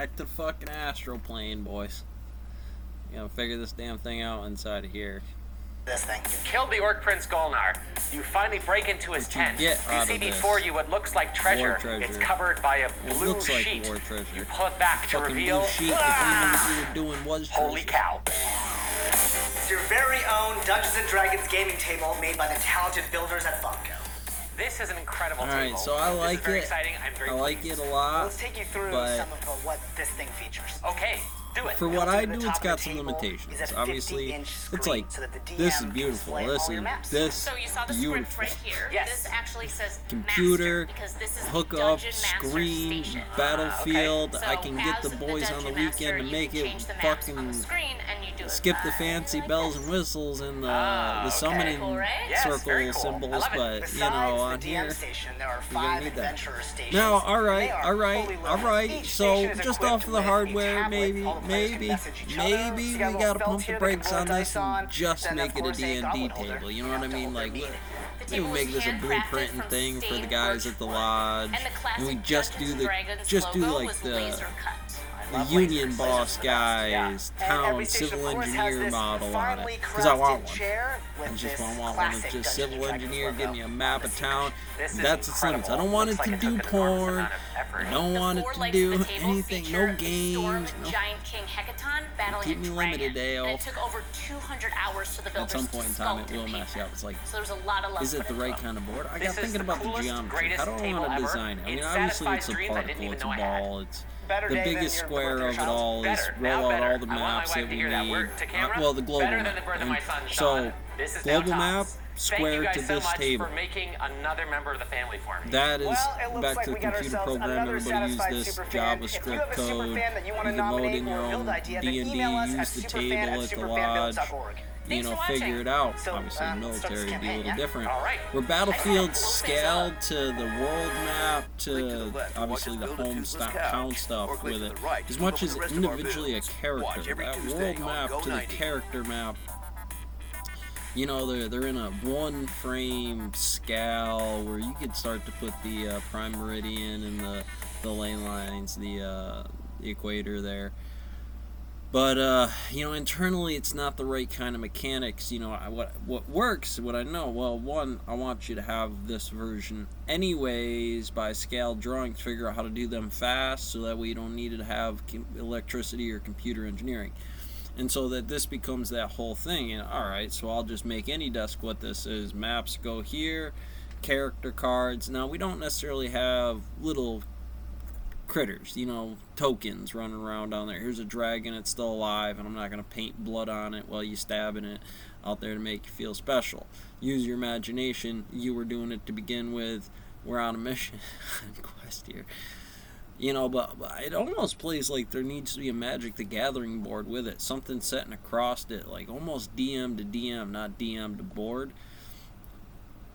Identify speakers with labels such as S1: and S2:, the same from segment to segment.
S1: back to the fucking astral plane, boys. You gotta figure this damn thing out inside of here.
S2: This thing.
S3: You killed the Orc Prince Golnar. You finally break into his tent. You see before you what looks like treasure. It's covered by a blue sheet.
S1: War treasure.
S3: You pull it back to reveal.
S1: Blue sheet, what you were doing was
S3: holy cow.
S2: It's your very own Dungeons & Dragons gaming table made by the talented builders at Funko.
S3: This is an incredible table.
S1: Alright, so I like
S3: very
S1: it.
S3: Exciting. I'm very
S1: I like it a lot.
S2: Let's take you through some of what this thing features.
S3: Okay. Do it.
S1: For what I do, it's got some limitations. Obviously, it's like, this is beautiful. This
S4: So you saw the
S1: beautiful.
S4: script right here.
S3: Yes.
S4: This actually says
S1: Computer,
S4: master, because this is
S1: hook up,
S4: Dungeon Master
S1: screen,
S4: Station.
S1: Battlefield.
S4: So
S1: I can get
S4: as
S1: the boys on the
S4: Dungeon
S1: weekend
S4: Master,
S1: to
S4: you
S1: make
S4: can
S1: it
S4: change the maps on
S1: fucking
S4: the screen and you do it.
S1: skip the fancy bells and whistles and the summoning
S4: Cool, right?
S3: Yes,
S1: circle
S3: very cool.
S1: symbols,
S3: I love it.
S1: but you know, on
S2: the
S1: here.
S2: DM station, there are
S1: You're gonna
S2: 5
S1: need that.
S2: adventurer stations.
S1: Now, all
S2: They
S1: right.
S2: are fully loaded. Each
S1: So
S2: station is
S1: just
S2: equipped
S1: off of the
S2: with a
S1: hardware,
S2: tablet.
S1: maybe
S2: All the players can message each other.
S1: we
S2: You got a little
S1: gotta
S2: felt
S1: pump the
S2: here that
S1: brakes
S2: can
S1: on
S2: blow
S1: this
S2: dice on.
S1: and just
S2: Then,
S1: make
S2: of
S1: it a
S2: course, a
S1: D&D
S2: goblet holder.
S1: table. You know what I mean? Like,
S4: The
S1: maybe
S4: table
S1: make
S4: was
S1: this a
S4: handcrafted
S1: blueprint
S4: from
S1: thing for the
S4: stained
S1: guys
S4: birch
S1: at the
S4: wood.
S1: lodge,
S4: And the classic
S1: and we just
S4: Dungeons
S1: do
S4: & Dragons
S1: the
S4: logo
S1: like
S4: was
S1: the
S4: laser cut.
S1: union boss guys,
S2: And
S1: town
S2: every station,
S1: civil
S2: of course, has
S1: engineer
S2: this
S1: model on it,
S2: finely
S1: because I want
S2: crafted
S1: one.
S2: chair with
S1: I just
S2: this
S1: want one.
S2: classic
S1: It's just
S2: Dungeons &
S1: civil
S2: Dragons
S1: engineer,
S2: logo
S1: give me a
S2: on
S1: map
S2: the
S1: of town.
S3: This is
S1: That's its limits. I don't want it
S3: Looks
S1: to
S3: like
S1: do
S3: it took an enormous
S1: porn.
S3: amount of effort.
S1: I don't
S4: The
S1: want it
S4: four
S1: to
S4: legs
S1: do
S4: of the table
S1: anything.
S4: feature
S1: No
S4: a
S1: games.
S4: storm
S1: No.
S4: giant king Hecaton battling
S1: Keep
S4: a
S1: me
S4: dragon.
S1: limited, Dale.
S4: And it took over 200 hours for the
S1: At
S4: builders
S1: some point in
S4: to
S1: time,
S4: sculpt
S1: it will
S4: and
S1: mess you
S4: paint
S1: up. It's like,
S4: them. So there's a lot of love
S1: is it
S4: put
S1: the
S4: into
S1: right
S4: them.
S1: kind of board? I
S3: This
S1: got
S3: is
S1: thinking
S3: the
S1: about the
S3: coolest,
S1: geometry.
S3: greatest
S1: How do I
S3: table
S1: want to
S3: ever.
S1: design it? I
S3: It
S1: mean, obviously
S3: satisfies
S1: it's a
S3: dreams I didn't
S1: particle,
S3: even
S1: it's a
S3: know I had.
S1: ball, it's
S2: Better
S1: the
S2: day than
S1: biggest
S2: your
S1: square
S2: birthday
S1: of it
S2: child.
S1: all is
S3: Better.
S1: roll
S3: Now
S1: out
S3: better.
S1: all the
S3: I want
S1: maps
S3: my
S1: that
S3: wife to
S1: we
S3: hear that
S1: need.
S3: word to camera.
S1: Well, the global
S3: Better than
S1: map.
S3: the birth of my son,
S1: So,
S3: Sean. This is now
S1: global map,
S3: tops. Thank
S1: square
S3: you guys
S1: to
S3: so
S1: this
S3: much
S1: table.
S3: for making another member of the family for me.
S1: That is
S2: Well, it looks
S1: back
S2: like
S1: to the
S2: we got
S1: computer
S2: ourselves
S1: program.
S2: another
S1: Everybody use
S2: satisfied
S1: this
S2: superfan. If you have
S1: JavaScript
S2: a
S1: code.
S2: superfan that you want to
S1: You can load
S2: nominate
S1: in your
S2: or build
S1: own
S2: idea, then
S1: D&D,
S2: email us
S1: use
S2: at
S1: the
S2: superfan
S1: table
S2: at
S1: at the lodge.
S2: superfanbuilds.org.
S1: You
S4: Thanks
S1: know,
S4: for
S1: figure
S4: watching.
S1: it out.
S2: So,
S1: Obviously,
S2: let's start
S1: military
S2: this
S1: would be a
S2: campaign,
S1: little
S2: yeah?
S1: different.
S3: All right.
S1: We're battlefield
S4: Close things
S1: scaled to the world map
S5: Click to the
S1: to
S5: left.
S1: obviously the
S5: Watch us build a
S1: home
S5: toothless
S1: town
S5: couch. Or
S1: stuff
S5: click
S1: with
S5: to
S1: it.
S5: the right
S1: As
S5: to
S1: much
S5: look
S1: as
S5: at the rest of our
S1: individually a
S5: builds. Watch
S1: character,
S5: every
S1: that
S5: Tuesday
S1: world
S5: on
S1: map
S5: Go
S1: to the
S5: 90.
S1: character map. You know, they're in a one frame scale where you could start to put the prime meridian and the ley lines, the equator there. But you know, internally it's not the right kind of mechanics. You know, what works, what I know. Well, one, I want you to have this version anyways by scale drawings. Figure out how to do them fast, so that way you don't need to have electricity or computer engineering. And so that this becomes that whole thing. And alright, so I'll just make any desk what this is. Maps go here, character cards. Now, we don't necessarily have little critters, you know, tokens running around down there. Here's a dragon, it's still alive, and I'm not going to paint blood on it while you stabbing it out there to make you feel special. Use your imagination. You were doing it to begin with. We're on a mission quest here. You know, but it almost plays like there needs to be a Magic the Gathering board with it. Something setting across it, like almost DM to DM, not DM to board.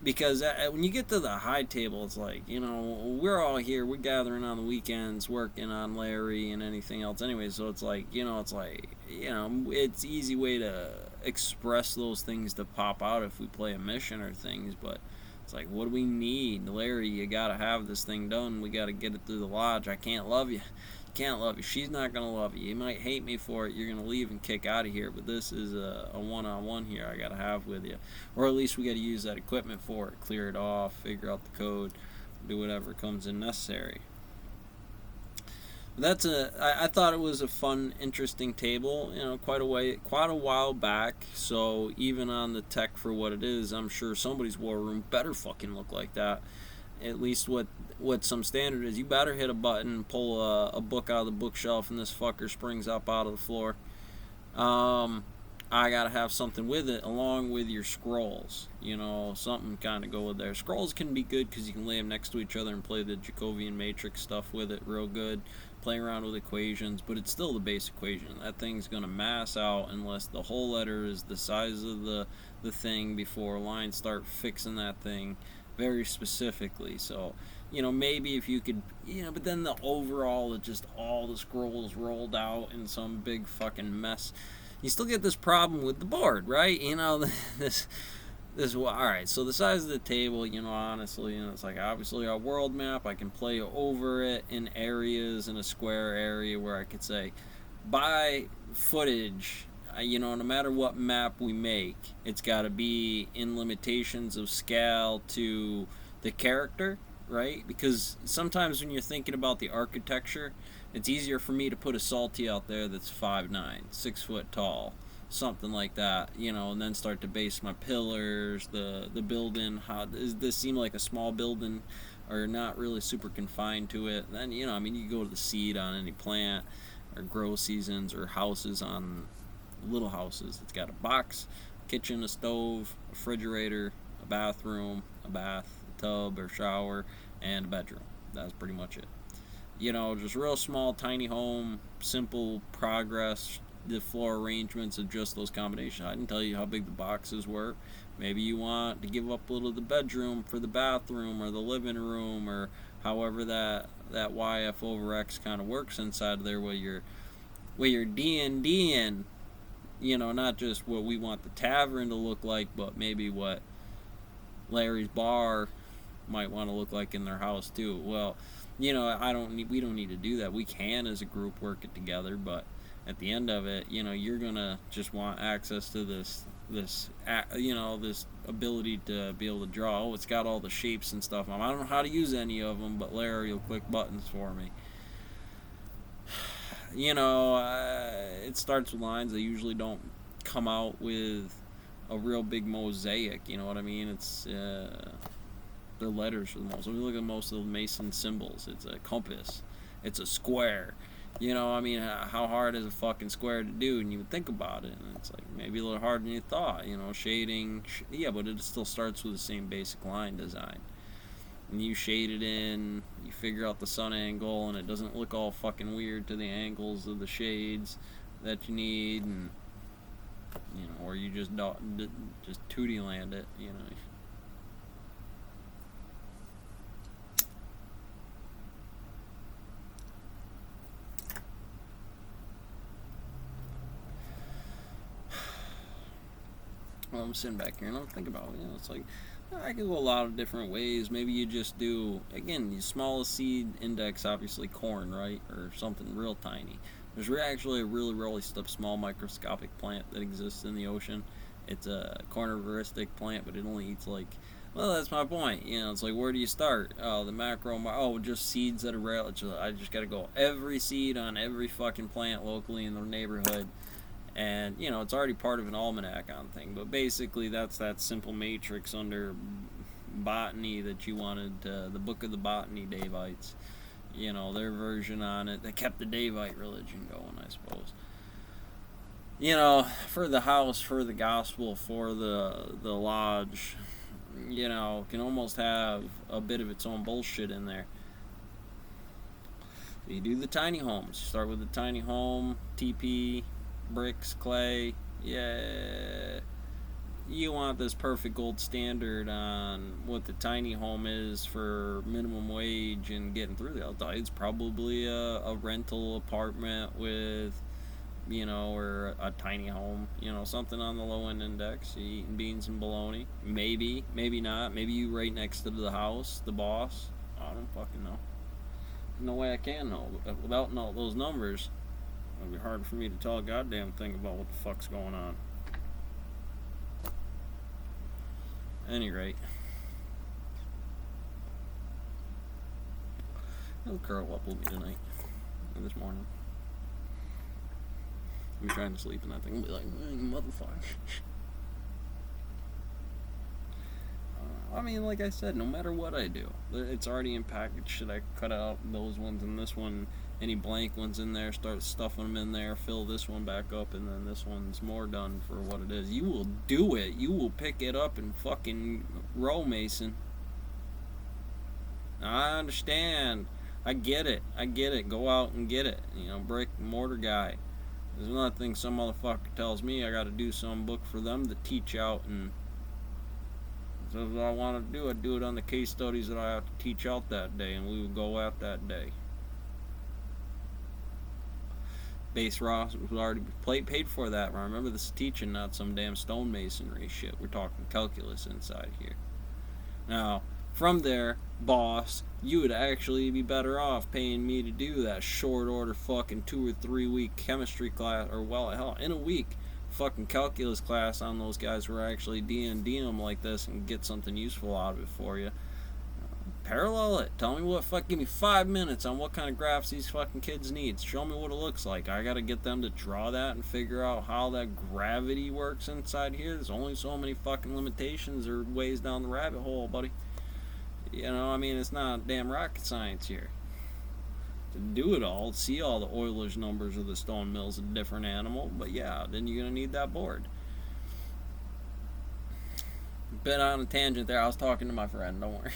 S1: Because when you get to the high table, it's like, you know, we're all here, we're gathering on the weekends, working on Larry and anything else anyway. So it's like, it's easy way to express those things to pop out if we play a mission or things, but it's like, what do we need? Larry, you gotta have this thing done. We gotta get it through the lodge. I can't love you. Can't love you. She's not gonna love you. You might hate me for it. You're gonna leave and kick out of here. But this is a one-on-one here I gotta have with you, or at least we gotta use that equipment for it. Clear it off. Figure out the code. Do whatever comes in necessary. That's I thought it was a fun, interesting table. You know, quite a while back. So even on the tech for what it is, I'm sure somebody's war room better fucking look like that. At least what some standard is. You better hit a button and pull a book out of the bookshelf, and this fucker springs up out of the floor. I gotta have something with it along with your scrolls. You know, something kind of go with there. Scrolls can be good because you can lay them next to each other and play the Jacobian matrix stuff with it real good. Play around with equations, but it's still the base equation. That thing's gonna mass out unless the whole letter is the size of the thing before lines start fixing that thing very specifically. So, you know, maybe if you could, you know, but then the overall, just all the scrolls rolled out in some big fucking mess. You still get this problem with the board, right? You know, this this all right. So the size of the table, honestly, it's like obviously our world map. I can play over it in areas in a square area where I could say, by footage. No matter what map we make, it's got to be in limitations of scale to the character, right? Because sometimes when you're thinking about the architecture, it's easier for me to put a salty out there that's 5'9", 6 foot tall, something like that, and then start to base my pillars, the building. How does this seem like a small building, or not really super confined to it? Then you go to the seed on any plant, or grow seasons, or houses on little houses. It's got a box, kitchen, a stove, a refrigerator, a bathroom, a bath, a tub or shower, and a bedroom. That's pretty much it. Just real small, tiny home, simple progress. The floor arrangements of just those combinations. I didn't tell you how big the boxes were. Maybe you want to give up a little of the bedroom for the bathroom or the living room, or however that YF over X kind of works inside of there, where you're D&Ding, not just what we want the tavern to look like, but maybe what Larry's bar might want to look like in their house too. Well, we don't need to do that. We can as a group work it together, but at the end of it, you're gonna just want access to this ability to be able to draw. Oh, it's got all the shapes and stuff. I don't know how to use any of them, but Larry will click buttons for me. It starts with lines. They usually don't come out with a real big mosaic. You know what I mean? It's they're letters for the most. If you look at most of the Mason symbols, it's a compass, it's a square. How hard is a fucking square to do? And you would think about it, and it's like maybe a little harder than you thought. Shading, yeah, but it still starts with the same basic line design. And you shade it in, you figure out the sun angle, and it doesn't look all fucking weird to the angles of the shades that you need, and or you just 2D land it, Well, I'm sitting back here and I'm thinking about it. It's like I could go a lot of different ways. Maybe you just do, again, the smallest seed index, obviously corn, right? Or something real tiny. There's actually a really small microscopic plant that exists in the ocean. It's a carnivoristic plant, but it only eats well, that's my point. It's like, where do you start? Oh, the macro, just seeds that are I just got to go every seed on every fucking plant locally in the neighborhood. And, it's already part of an almanac on thing. But basically, that's that simple matrix under botany that you wanted, the Book of the Botany Davites. Their version on it. They kept the Davite religion going, I suppose. For the house, for the gospel, for the lodge, can almost have a bit of its own bullshit in there. You do the tiny homes. You start with the tiny home, TP, bricks, clay. Yeah, you want this perfect gold standard on what the tiny home is for minimum wage and getting through the outside. It's probably a rental apartment with, or a tiny home, something on the low end index. You eating beans and bologna. Maybe not. Maybe you right next to the house, the boss. I don't fucking know. No way I can know. Without those numbers, it'd be hard for me to tell a goddamn thing about what the fuck's going on. At any rate, he'll curl up with me tonight, or this morning. I'm trying to sleep and that thing will be like, motherfucker. Like I said, no matter what I do, it's already in package. Should I cut out those ones and this one? Any blank ones in there, start stuffing them in there, fill this one back up, and then this one's more done for what it is. You will do it. You will pick it up and fucking roll, Mason. I understand. I get it. Go out and get it. Brick and mortar guy. There's another thing some motherfucker tells me I gotta do some book for them to teach out, and so what I want to do, I do it on the case studies that I have to teach out that day, and we would go out that day. Base Ross was already paid for that. I remember this teaching, not some damn stonemasonry shit. We're talking calculus inside here. Now, from there, boss, you would actually be better off paying me to do that short order fucking 2 or 3 week chemistry class, or well, hell, in a week, fucking calculus class on those guys who are actually D&D them like this and get something useful out of it for you. Parallel it. Tell me give me 5 minutes on what kind of graphs these fucking kids need. Show me what it looks like. I gotta get them to draw that and figure out how that gravity works inside here. There's only so many fucking limitations or ways down the rabbit hole, buddy. You know, I mean, it's not damn rocket science here. To do it all, see all the Euler's numbers of the stone mill's a different animal, but yeah, then you're gonna need that board. Been on a tangent there. I was talking to my friend, don't worry.